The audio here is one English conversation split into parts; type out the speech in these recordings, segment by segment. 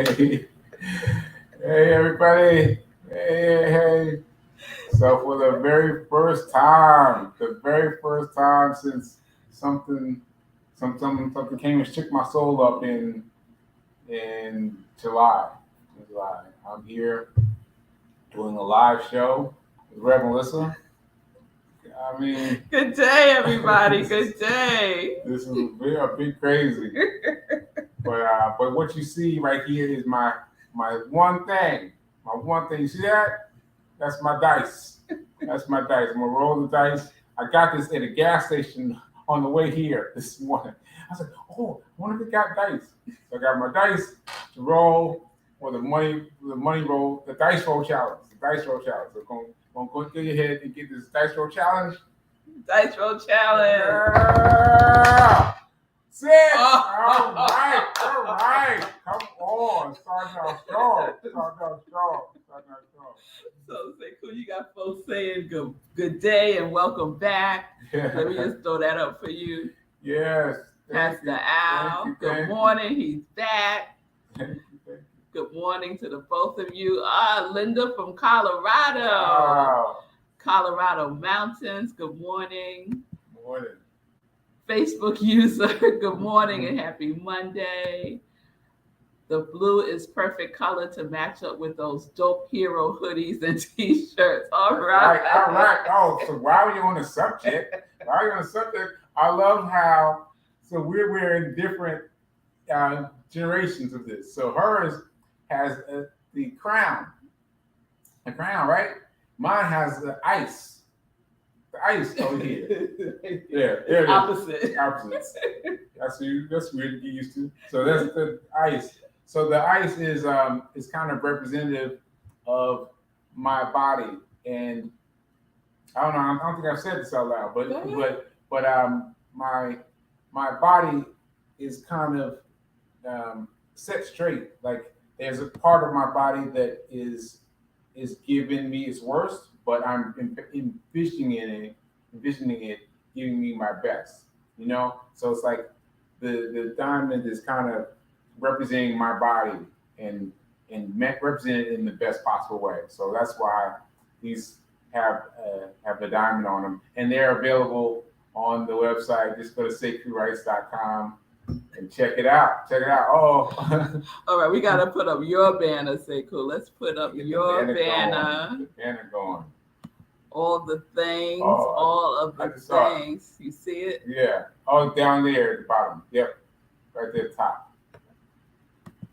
Hey, hey, everybody. Hey. So for the very first time since something, something came and shook my soul up in July. In July, I'm here doing a live show with Reverend Melissa. I mean, Good day, everybody. this is Good day. this is a bit crazy. But what you see right here is my one thing. My one thing. You see that? That's my dice. That's my dice. I'm gonna roll the dice. I got this at a gas station on the way here this morning. I was like, oh, I wonder if it got dice. So I got my dice to roll for the money roll, the dice roll challenge. The dice roll challenge. So go ahead and get this dice roll challenge. Dice roll challenge. Yeah. Six. Oh. All right. Come on. Starting out strong. So Sekou, you got folks saying good day and welcome back. Yeah. Let me just throw that up for you. Yes. Pastor Al. Good morning. He's back. Good morning to the both of you. Linda from Colorado. Wow. Colorado Mountains. Good morning. Morning. Facebook user. Good morning and happy Monday. The blue is perfect color to match up with those dope hero hoodies and t-shirts. All right. All right. Oh, so while we're on the subject, I love how we're in different generations of this. So hers has the crown, right? Mine has the ice over here. There it is. Opposites. That's weird to get used to. So that's the ice. So the ice is kind of representative of my body, and I don't know. I don't think I've said this out loud, but my body is kind of set straight. Like there's a part of my body that is giving me its worst, but I'm envisioning it giving me my best. You know, so it's like the diamond is kind of representing my body and represented in the best possible way. So that's why these have the diamond on them, and they're available on the website. Just go to sekouwrites.com and check it out. Oh, all right, we gotta put up your banner, Sekou. Let's put up your banner. The banner going. All the things, all of the things. You see it? Yeah. Oh, down there at the bottom. Yep. Right there at the top.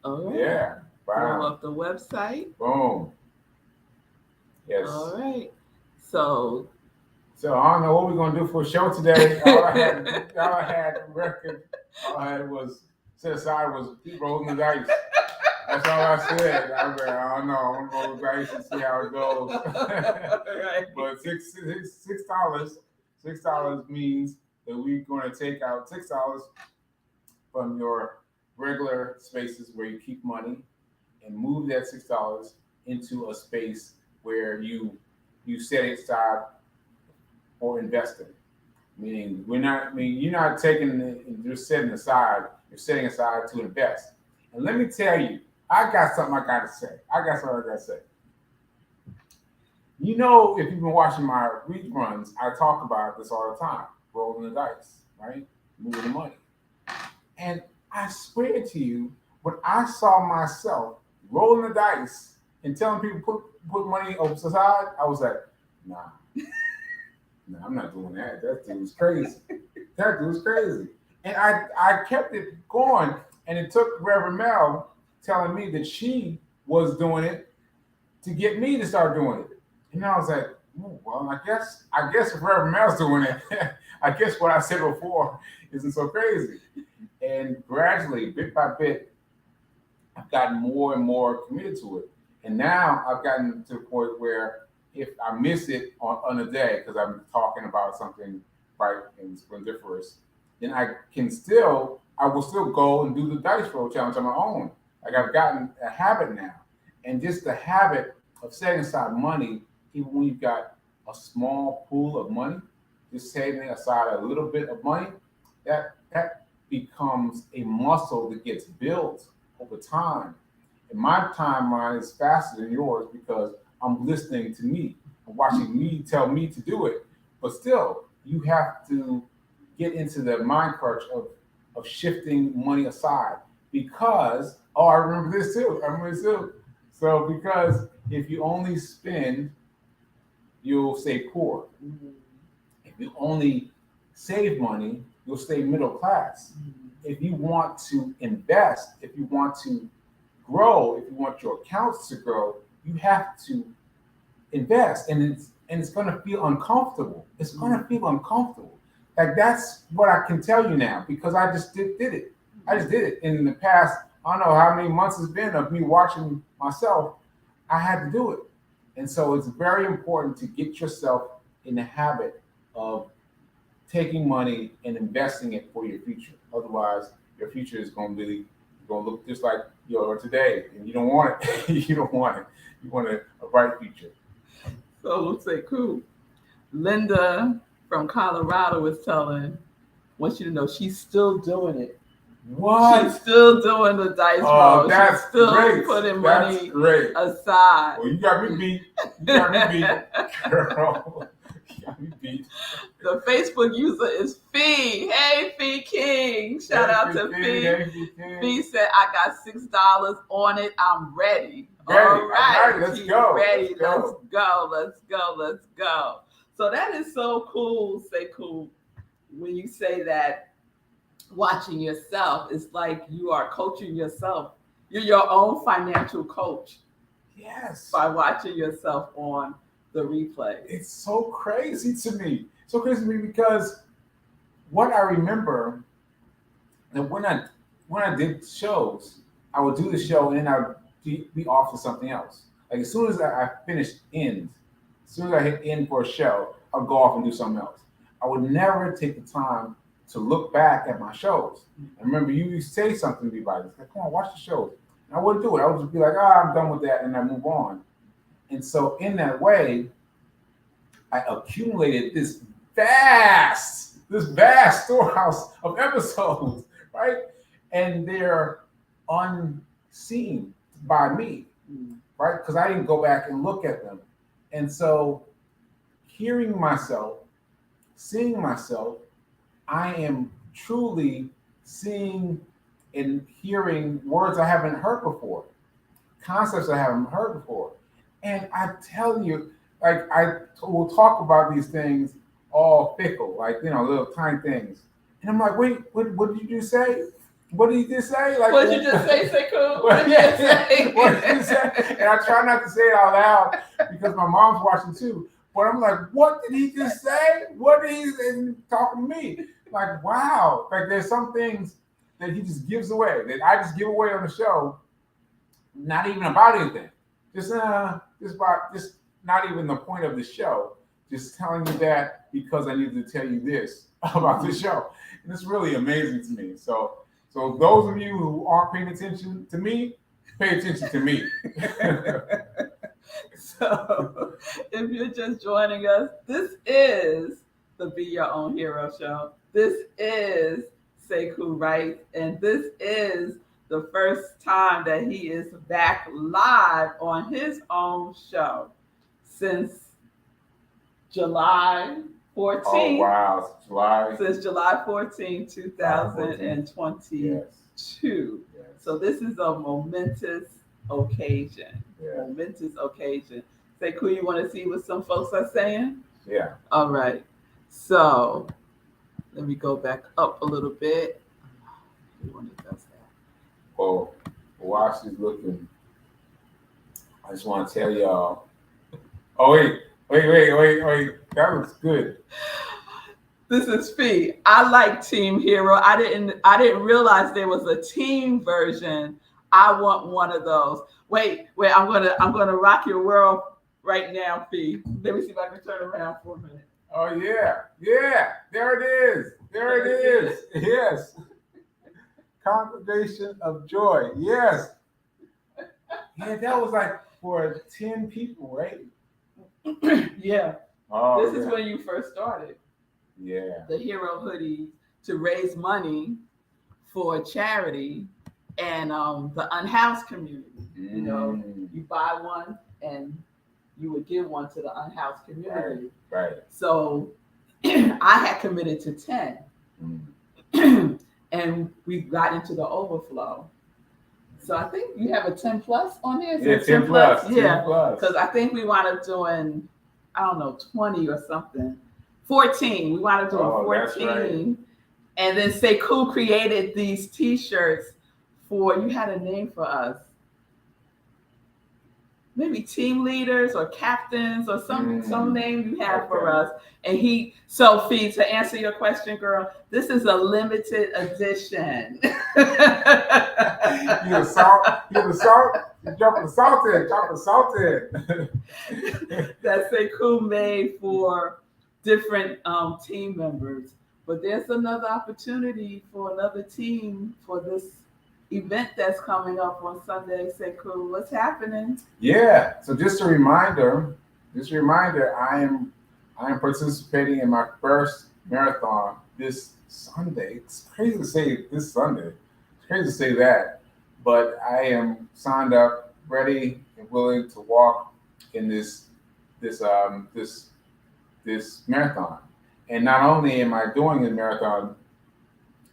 All right. Yeah. Wow. Pull up the website. Boom. Yes. All right. So I don't know what we're gonna do for a show today. All I had record. All I had was set aside was keep rolling the dice. That's all I said. I don't know. I'm gonna roll the dice and see how it goes. Right. But $6 means that we're gonna take out $6 from your regular spaces where you keep money and move that $6 into a space where you set it aside for investing. Meaning you're not taking it and just setting aside, you're setting aside to invest. And let me tell you, I got something I gotta say. You know, if you've been watching my reruns, I talk about this all the time, rolling the dice, right? Moving the money. And I swear to you, when I saw myself rolling the dice and telling people put money aside, I was like, nah, I'm not doing that. That dude's crazy. And I kept it going, and it took Reverend Mel telling me that she was doing it to get me to start doing it. And I was like, oh, well, I guess if Reverend Mel's doing it, I guess what I said before isn't so crazy. And gradually, bit by bit, I've gotten more and more committed to it. And now I've gotten to the point where if I miss it on a day, because I'm talking about something right and splendiferous, then I will still go and do the dice roll challenge on my own. Like I've gotten a habit now. And just the habit of setting aside money, even when you've got a small pool of money, just setting aside a little bit of money, that becomes a muscle that gets built over time. And my timeline is faster than yours because I'm listening to me. I'm watching me tell me to do it. But still, you have to get into the mind crutch of shifting money aside because, oh, I remember this too. I remember this too. So because if you only spend, you'll stay poor. If you only save money, you'll stay middle class. If you want to invest, if you want to grow, if you want your accounts to grow, you have to invest, and it's going to feel uncomfortable. It's going to feel uncomfortable. Like that's what I can tell you now because I just did it. I just did it in the past. I don't know how many months it's been of me watching myself. I had to do it, and so it's very important to get yourself in the habit of taking money and investing it for your future. Otherwise, your future is going to be going to look just like your today, and you don't want it. You don't want it. You want a bright future. So we'll say, cool. Linda from Colorado was wants you to know she's still doing it. What? She's still doing the dice roll. That's She's still great. putting That's money great. aside. Well, you got me beat. You got me beat, girl. You got me beat. The Facebook user is Fee. Hey, Fee King. Shout out to Fee. Hey, Fee said, I got $6 on it. I'm ready. Ready. All right. Let's go. Ready. Let's go. Let's go. So that is so cool, Sekou, when you say that watching yourself is like you are coaching yourself. You're your own financial coach. Yes. By watching yourself on the replay. It's so crazy to me. So crazy to me because what I remember that when I did shows, I would do the show and then I would be off to something else. Like as soon as I finished end, as soon as I hit end for a show, I'll go off and do something else. I would never take the time to look back at my shows. I remember you used to say something to me about this. Like, come on, watch the shows. And I wouldn't do it. I would just be like, I'm done with that, and I move on. And so in that way, I accumulated this vast storehouse of episodes, right? And they're unseen by me, right? Because I didn't go back and look at them. And so hearing myself, seeing myself, I am truly seeing and hearing words I haven't heard before, concepts I haven't heard before. And I tell you, like I will talk about these things all fickle, like, little tiny things. And I'm like, wait, what did you just say? What did you just say? Like, what did you just say, Sekou? What did you say? And I try not to say it out loud because my mom's watching too. But I'm like, what did he just say? What did he say? Talking to me? Like, wow. Like there's some things that he just gives away, that I just give away on the show, not even about anything. Just not even the point of the show. Just telling you that because I need to tell you this about the show. And it's really amazing to me. So those of you who aren't paying attention to me, pay attention to me. So if you're just joining us, this is the Be Your Own Hero show. This is Sekouwrites, and this is the first time that he is back live on his own show since July 14th. Oh, wow. Since July 14th, 2022. Yes. So this is a momentous occasion. Yeah. Momentous occasion. Sekou, you want to see what some folks are saying? Yeah. All right. So let me go back up a little bit. When it does that. Well, while she's looking, I just want to tell y'all. Oh, wait. That looks good. This is Fee. I like Team Hero. I didn't realize there was a team version. I want one of those. Wait. I'm gonna rock your world right now, Fee. Let me see if I can turn around for a minute. Oh yeah. There it is. Yes. Congregation of Joy. Yes. Yeah, that was like for 10 people, right? Yeah. Oh, this is when you first started. Yeah. The Hero hoodie to raise money for a charity, and the unhoused community. You know, you buy one and you would give one to the unhoused community. Right. So I had committed to 10. And we got into the overflow. So I think you have a 10 plus on there. Yeah, 10 plus. Yeah, 10 plus. because I think we wound up doing, I don't know, 20 or something. 14. We wound up doing 14. That's right. And then Sekou created these T-shirts for, you had a name for us. Maybe team leaders or captains or some name you have for us. And Sophie, to answer your question, girl, this is a limited edition. You the salt, drop the salt in. That Sekou made for different team members. But there's another opportunity for another team for this event that's coming up on Sunday. Sekou, what's happening? Yeah. So just a reminder, I am participating in my first marathon this Sunday. It's crazy to say this Sunday. It's crazy to say that, but I am signed up, ready and willing to walk in this marathon. And not only am I doing the marathon,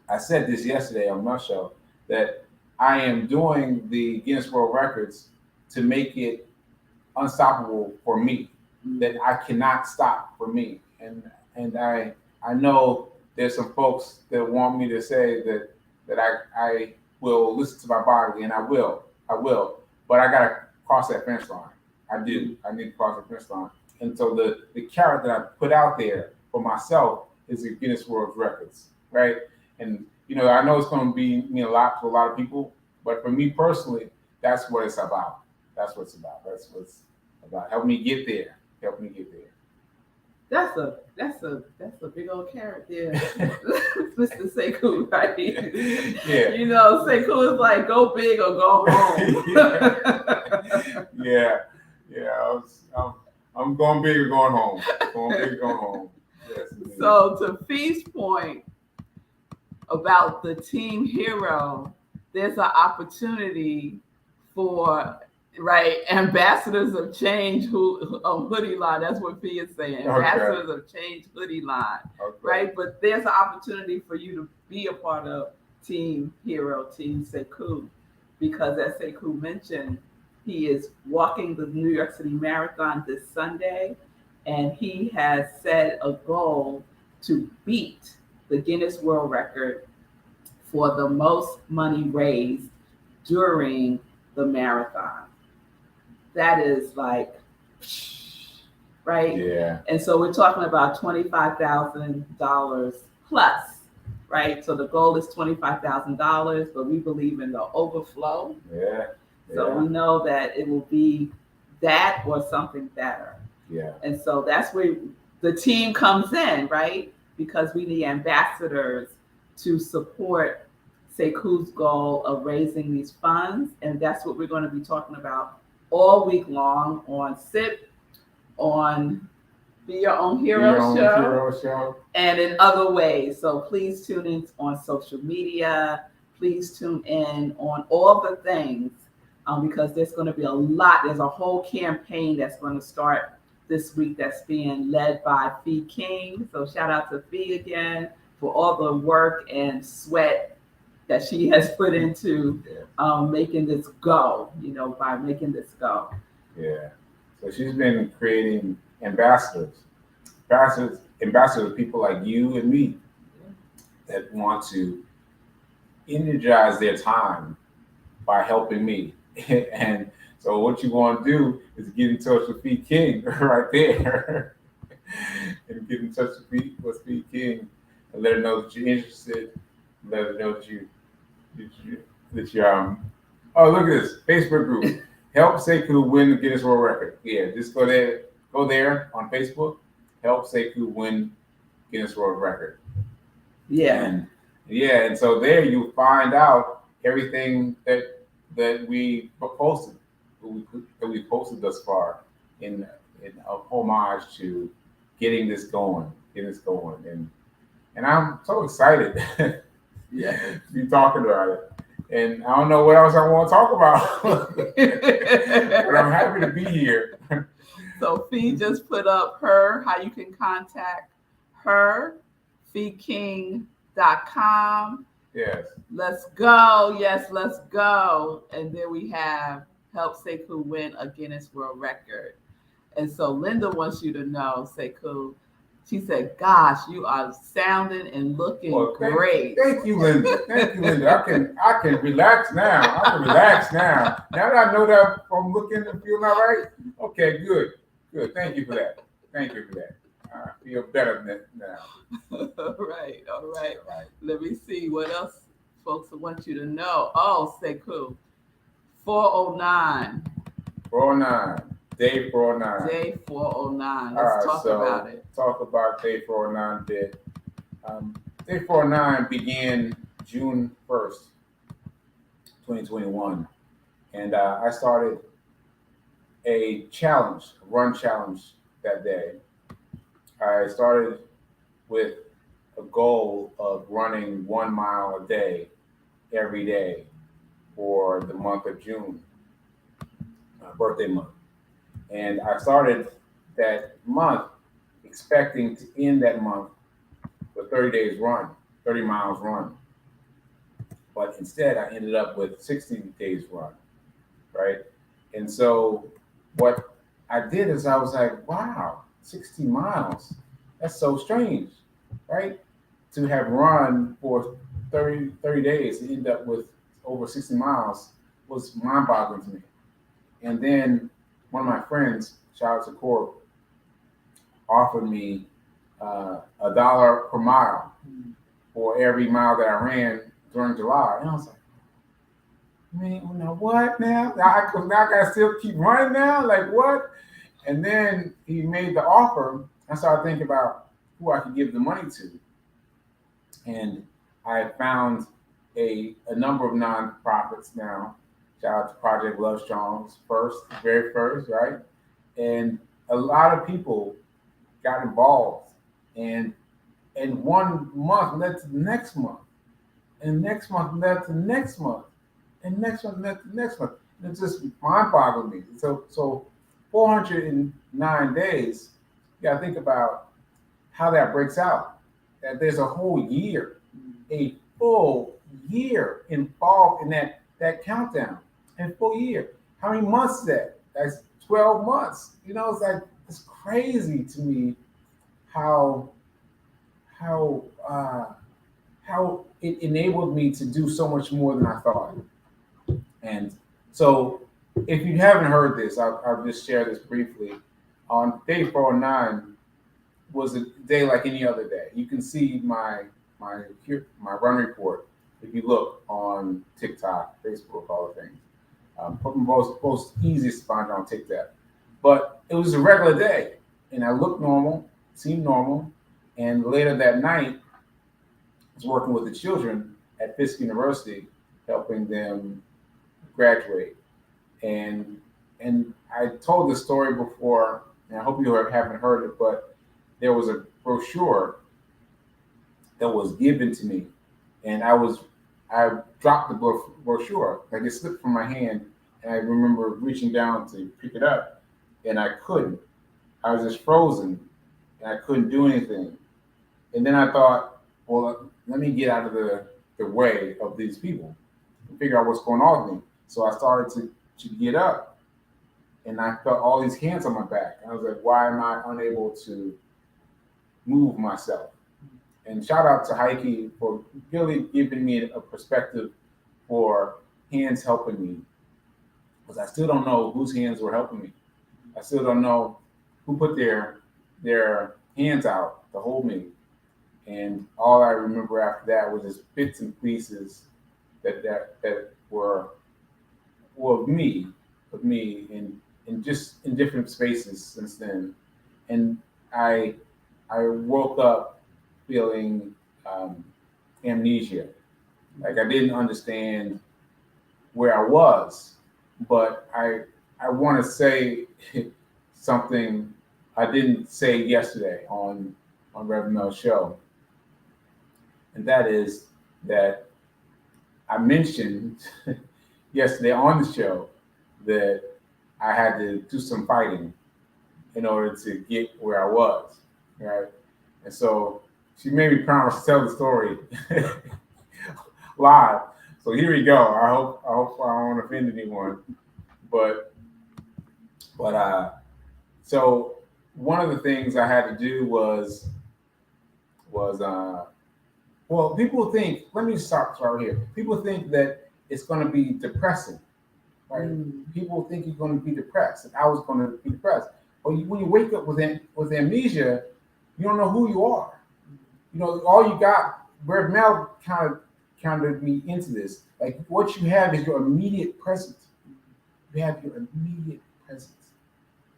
I said this yesterday on my show that I am doing the Guinness World Records to make it unstoppable for me, that I cannot stop for me. And I know there's some folks that want me to say that I will listen to my body, and I will, but I gotta cross that finish line. I do. I need to cross the finish line. And so the carrot that I put out there for myself is the Guinness World Records, right? And I know it's going to mean a lot to a lot of people, but for me personally, that's what it's about. That's what's about. Help me get there. That's a big old carrot there, Mr. Sekou, right? Yeah. Sekou is like, go big or go home. Yeah. I'm going big or going home. Yes. Indeed. So to Fee's point about the team hero, there's an opportunity for ambassadors of change hoodie line. That's what Fee is saying. Ambassadors of change hoodie line, right? But there's an opportunity for you to be a part of Team Hero, Team Sekou, because as Sekou mentioned, he is walking the New York City Marathon this Sunday, and he has set a goal to beat the Guinness World Record for the most money raised during the marathon. That is like, right? Yeah. And so we're talking about $25,000 plus, right? So the goal is $25,000, but we believe in the overflow. Yeah. So we know that it will be that or something better. Yeah. And so that's where the team comes in, right? Because we need ambassadors to support Sekou's goal of raising these funds. And that's what we're going to be talking about all week long on SIP, on Be Your Own Hero Show, and in other ways. So please tune in on social media. Please tune in on all the things because there's going to be a lot. There's a whole campaign that's going to start this week that's being led by Fee King. So shout out to Fee again for all the work and sweat that she has put into making this go, by making this go. Yeah. So she's been creating ambassadors, people like you and me that want to energize their time by helping me. And so what you want to do is get in touch with Fee King right there. And get in touch with Fee King and let her know that you're interested. Let her know that you're oh, look at this Facebook group. Help Sekou win the Guinness World Record. Yeah, just go there on Facebook. Help Sekou win Guinness World Record. Yeah. And so there you find out everything that we posted, that we posted thus far in homage to getting this going. And I'm so excited to be talking about it. And I don't know what else I want to talk about, but I'm happy to be here. So Fee just put up how you can contact her, feeking.com. Yes. Let's go. Yes, let's go. And then we have help Sekou win a Guinness World Record. And so Linda wants you to know, Sekou, she said, gosh, you are sounding and looking great. Thank you, Linda. Thank you, Linda. I can relax now. I can relax now. Now that I know that I'm looking and feeling all right. Okay, good. Good. Thank you for that. Thank you for that. I feel better now. All right. Let me see what else folks want you to know. Oh, Sekou. 409. 409. Day 409. Day 409. Let's talk about it. Talk about Day 409 a bit. Day 409 began June 1st, 2021. And I started a run challenge that day. I started with a goal of running 1 mile a day, every day, for the month of June, birthday month. And I started that month expecting to end that month with 30 miles run. But instead, I ended up with 60 days run, right? And so what I did is I was like, wow, 60 miles, that's so strange, right? To have run for 30 days and end up with over 60 miles was mind-boggling to me. And then one of my friends, shout out to Corp, offered me $1 per mile for every mile that I ran during July. And I was like, man, now what now? Now I gotta still keep running now? Like what? And then he made the offer. I started thinking about who I could give the money to. And I found a number of nonprofits now. Shout out to Project Love Strong's very first, right? And a lot of people got involved. And 1 month led to the next month. And next month led to the next month. And next month led to the next month. And it just mind-boggled me. So 409 days, you gotta think about how that breaks out. That there's a whole year, a full year involved in that countdown. And full year. How many months is that? That's 12 months. It's crazy to me how it enabled me to do so much more than I thought. And so if you haven't heard this, I'll just share this briefly. On Day 409 was a day like any other day. You can see my run report if you look on TikTok, Facebook, all the things. Most easiest to find on TikTok. But it was a regular day, and I looked normal, seemed normal. And later that night, I was working with the children at Fisk University, helping them graduate. And I told this story before, and I hope you haven't heard it, but there was a brochure that was given to me, and I dropped the brochure, like it slipped from my hand, and I remember reaching down to pick it up, and I couldn't. I was just frozen, and I couldn't do anything. And then I thought, well, let me get out of the way of these people and figure out what's going on with me. So I started to get up, and I felt all these hands on my back. And I was like, why am I unable to move myself? And shout out to Heike for really giving me a perspective for hands helping me. Because I still don't know whose hands were helping me. I still don't know who put their hands out to hold me. And all I remember after that was just bits and pieces that were of me in just in different spaces since then. And I woke up feeling amnesia. Like I didn't understand where I was, but I want to say something I didn't say yesterday on Reverend Mel's show. And that is that I mentioned yesterday on the show that I had to do some fighting in order to get where I was, right? And so she made me promise to tell the story live. So here we go. I hope I don't offend anyone, but but so one of the things I had to do was well, people think. Let me start right here. People think that it's going to be depressing, right? People think you're going to be depressed, and I was going to be depressed. But when you wake up with amnesia, you don't know who you are. You know, all you got. Where Mel kind of me into this. Like what you have is your immediate present. You have your immediate presence.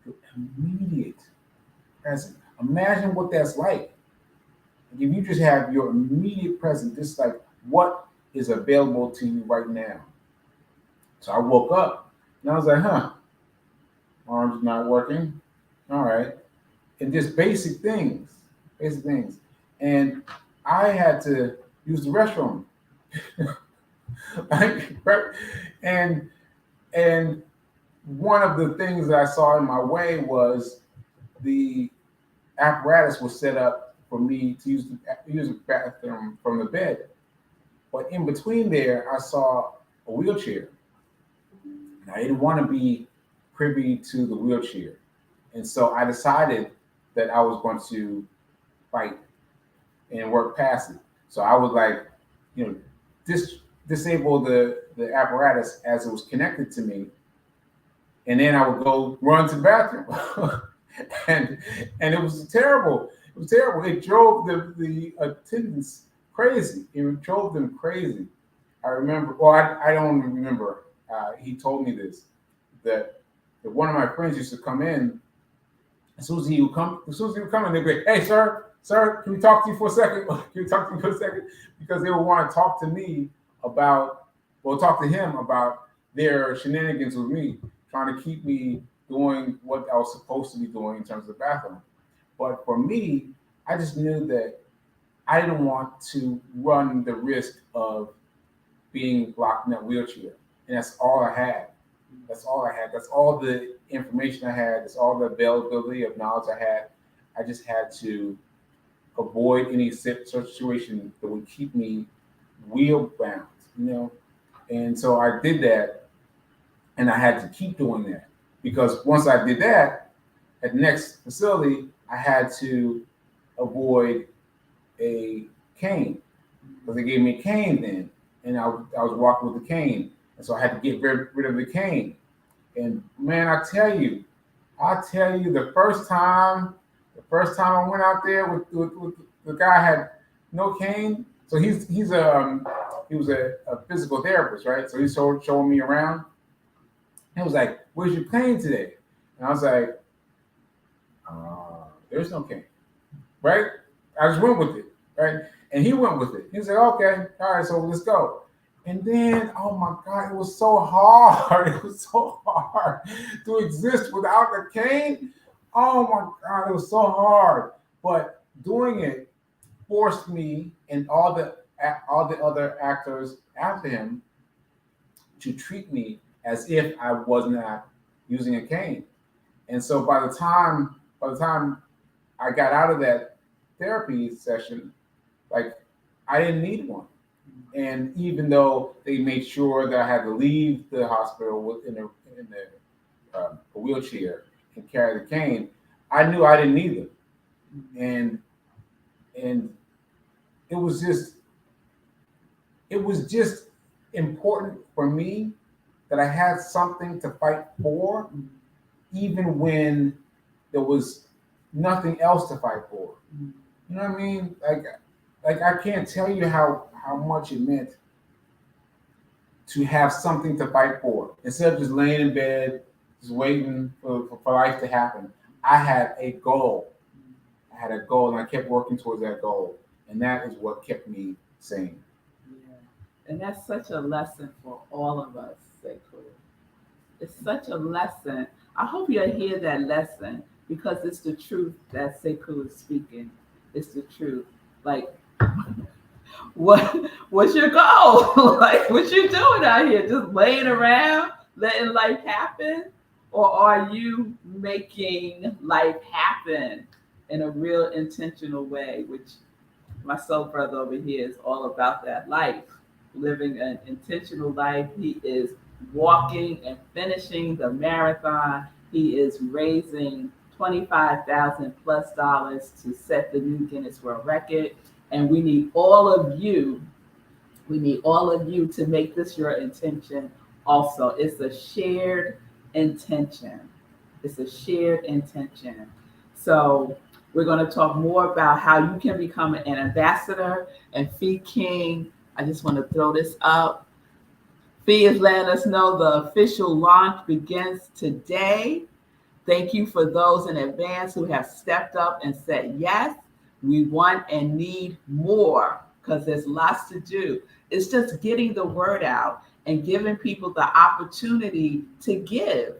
Your immediate present. Imagine what that's like. If you just have your immediate present, just like what is available to you right now. So I woke up and I was like, huh, arms not working. All right. And just basic things, basic things. And I had to use the restroom. Right? And and one of the things that I saw in my way was the apparatus was set up for me to use the bathroom from the bed. But in between there, I saw a wheelchair. And I didn't want to be privy to the wheelchair. And so I decided that I was going to fight and work past it. So I was like, you know, disable the apparatus as it was connected to me, and then I would go run to the bathroom. and it was terrible. It was terrible. It drove the attendants crazy. It drove them crazy. I remember, well, I don't remember. He told me this that one of my friends used to come in. As soon as he would come in, they'd be, "Hey, sir, can we talk to you for a second? Can we talk to you for a second?" Because they would want to talk to me talk to him about their shenanigans with me, trying to keep me doing what I was supposed to be doing in terms of the bathroom. But for me, I just knew that I didn't want to run the risk of being locked in that wheelchair. And that's all I had. That's all I had. That's all the information I had. That's all the availability of knowledge I had. I just had to avoid any situation that would keep me wheel bound, you know. And so I did that, and I had to keep doing that because once I did that, at the next facility, I had to avoid a cane because they gave me a cane then, and I was walking with the cane, and so I had to get rid of the cane. And man, I tell you, the first time I went out there with the guy had no cane. So he was a physical therapist, right? So he's showing me around. He was like, "Where's your cane today?" And I was like, "There's no cane." Right? I just went with it, right? And he went with it. He was like, "Okay, all right, so let's go." And then, oh my God, it was so hard. It was so hard to exist without the cane. Oh my God, it was so hard. But doing it forced me and all the other actors after him to treat me as if I was not using a cane. And so by the time I got out of that therapy session, like I didn't need one. And even though they made sure that I had to leave the hospital in a wheelchair and carry the cane, I knew I didn't need them. And it was just important for me that I had something to fight for, even when there was nothing else to fight for. You know what I mean? Like I can't tell you how much it meant to have something to fight for instead of just laying in bed, just waiting for life to happen. I had a goal. And I kept working towards that goal, and that is what kept me sane. Yeah. And that's such a lesson for all of us, Sekou. It's such a lesson. I hope you'll hear that lesson because it's the truth that Sekou is speaking. It's the truth. Like what what's your goal? Like, what you doing out here? Just laying around, letting life happen? Or are you making life happen in a real intentional way? Which my soul brother over here is all about that life, living an intentional life. He is walking and finishing the marathon. He is raising $25,000 plus to set the new Guinness World Record. And we need all of you. We need all of you to make this your intention also. It's a shared intention. It's a shared intention. So we're going to talk more about how you can become an ambassador. And Fee King, I just want to throw this up. Fee is letting us know the official launch begins today. Thank you for those in advance who have stepped up and said yes. We want and need more because there's lots to do. It's just getting the word out and giving people the opportunity to give.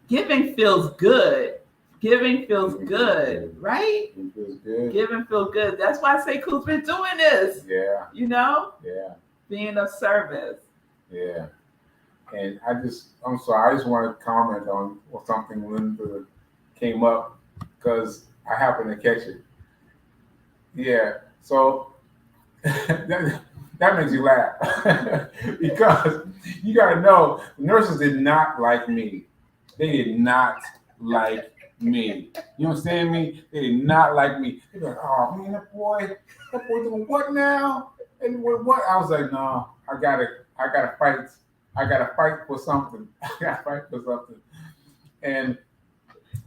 Giving feels good. Giving feels good, right? It feels good. Giving feels good. That's why Sekou's been doing this. Yeah. You know? Yeah. Being of service. Yeah. And I'm sorry, I just want to comment on something Linda came up because I happened to catch it. Yeah. So that makes you laugh because you got to know nurses did not like me. They did not like me. You understand me? They did not like me. They were like, oh man, that boy doing what now? And what? I was like, no, I gotta fight. I gotta fight for something. I gotta fight for something. And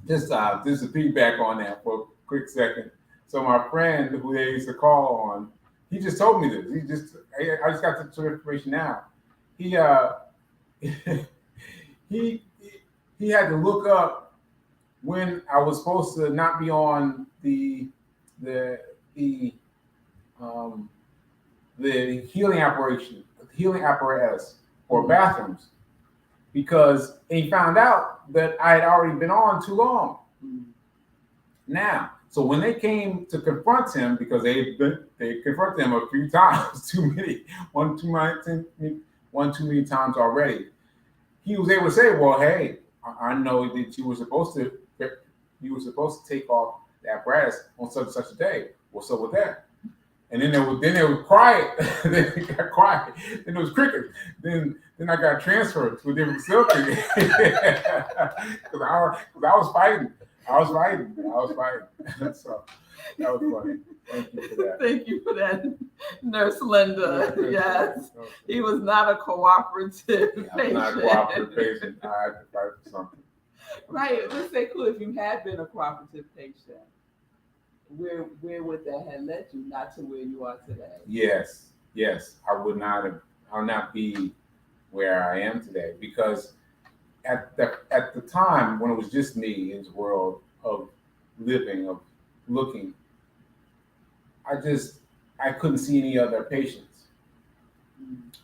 just a feedback on that for a quick second. So my friend who they used to call on, he just told me this. I just got the information now. He he had to look up when I was supposed to not be on the healing apparatus or bathrooms because he found out that I had already been on too long. Now, so when they came to confront him, because they confronted him a few times, one too many times already, he was able to say, "Well, hey, I know that you were supposed to take off the apparatus on such and such a day. What's up with that?" And then they were quiet. Then it got quiet. Then it was cricket. Then I got transferred to a different facility because I was fighting. So that was funny. Thank you for that. Thank you for that, Nurse Linda. Yes. He was not a cooperative patient. I'm not a cooperative patient. I had to fight for something. Right. Let's say, cool, if you had been a cooperative patient, where would that have led you, not to where you are today? Yes. I would not be where I am today because at the time when it was just me in this world of living, of looking, I couldn't see any other patients.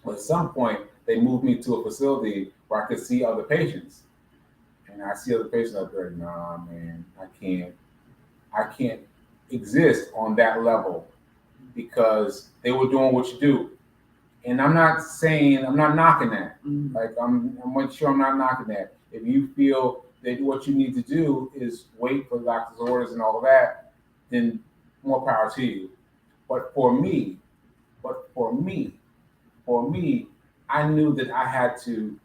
But at some point they moved me to a facility where I could see other patients. And I see other patients out there, nah man, I can't exist on that level because they were doing what you do. And I'm not knocking that. Like I'm sure I'm not knocking that. If you feel that what you need to do is wait for the doctor's orders and all of that, then more power to you. But for me, I knew that I had to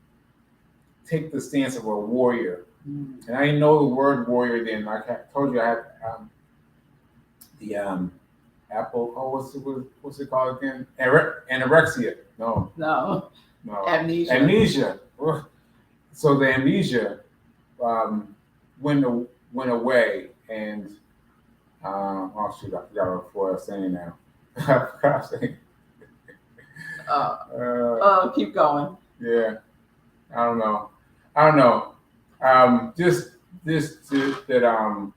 take the stance of a warrior. And I didn't know the word warrior then. Like I told you, I had the apple. Oh, what's it called again? Anorexia. No. Amnesia. So the amnesia went away, and oh shoot, I forgot what I was saying now. I forgot what I was saying. Keep going. Yeah, I don't know. Just that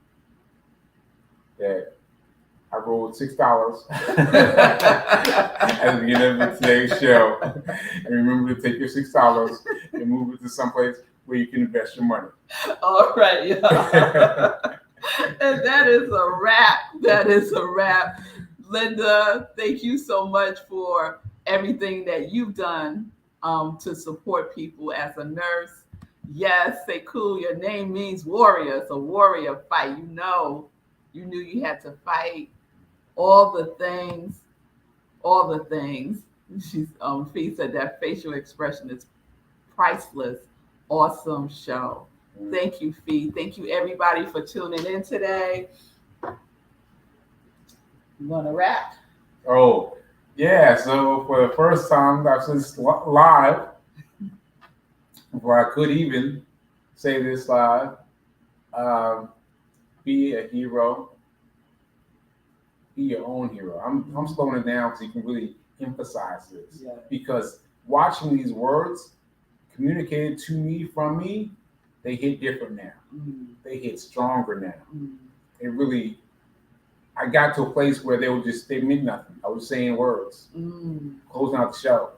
I rolled $6 at the beginning of today's show. And remember to take your $6 and move it to someplace where you can invest your money. All right, yeah. And that is a wrap. Linda, thank you so much for everything that you've done to support people as a nurse. Yes, Sekou, your name means warrior. It's a warrior fight. You knew you had to fight all the things. She's Fee said that facial expression is priceless. Awesome show. Thank you, Fee. Thank you, everybody, for tuning in today. You want to wrap? Oh, yeah. So for the first time, I've since live, before I could even say this live, be a hero. Be your own hero. I'm slowing it down so you can really emphasize this. Yeah. Because watching these words communicated to me from me, they hit different now. They hit stronger now. It really, I got to a place where they meant nothing. I was saying words, closing out the show.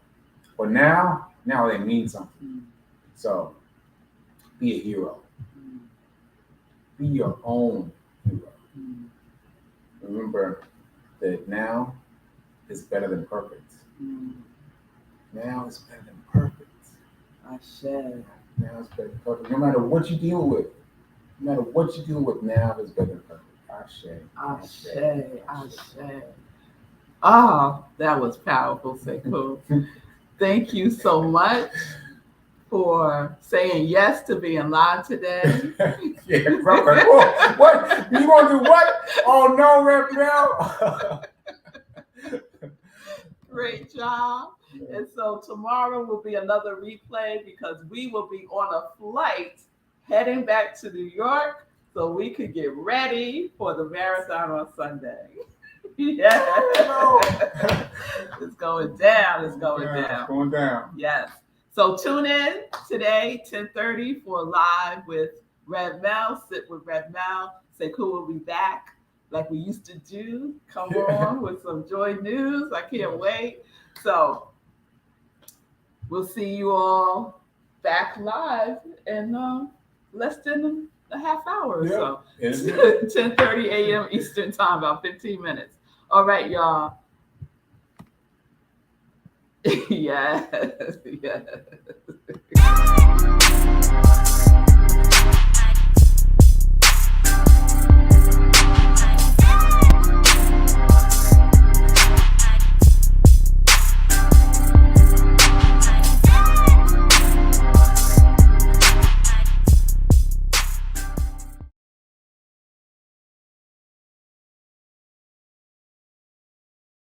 But now they mean something. So be a hero. Be your own hero. Remember that now is better than perfect. Now is better than perfect. Now it's better than perfect. No matter what you deal with, now is better than perfect. Ashe. Oh, that was powerful, Sekou. Thank you so much for saying yes to being live today. Yeah, I'm like, whoa, what? You want to do what? Oh no, Rep Mel. Great job. And so tomorrow will be another replay because we will be on a flight heading back to New York so we could get ready for the marathon on Sunday. Yeah. It's going down. It's going down. Yes. So tune in today, 10:30 for live with Red Mel. Sit with Red Mel. Sekou will be back like we used to do. Come on with some joy news. I can't wait. So we'll see you all back live in less than a half hour or so. 10:30 a.m. Eastern time, about 15 minutes. All right, y'all. Yes.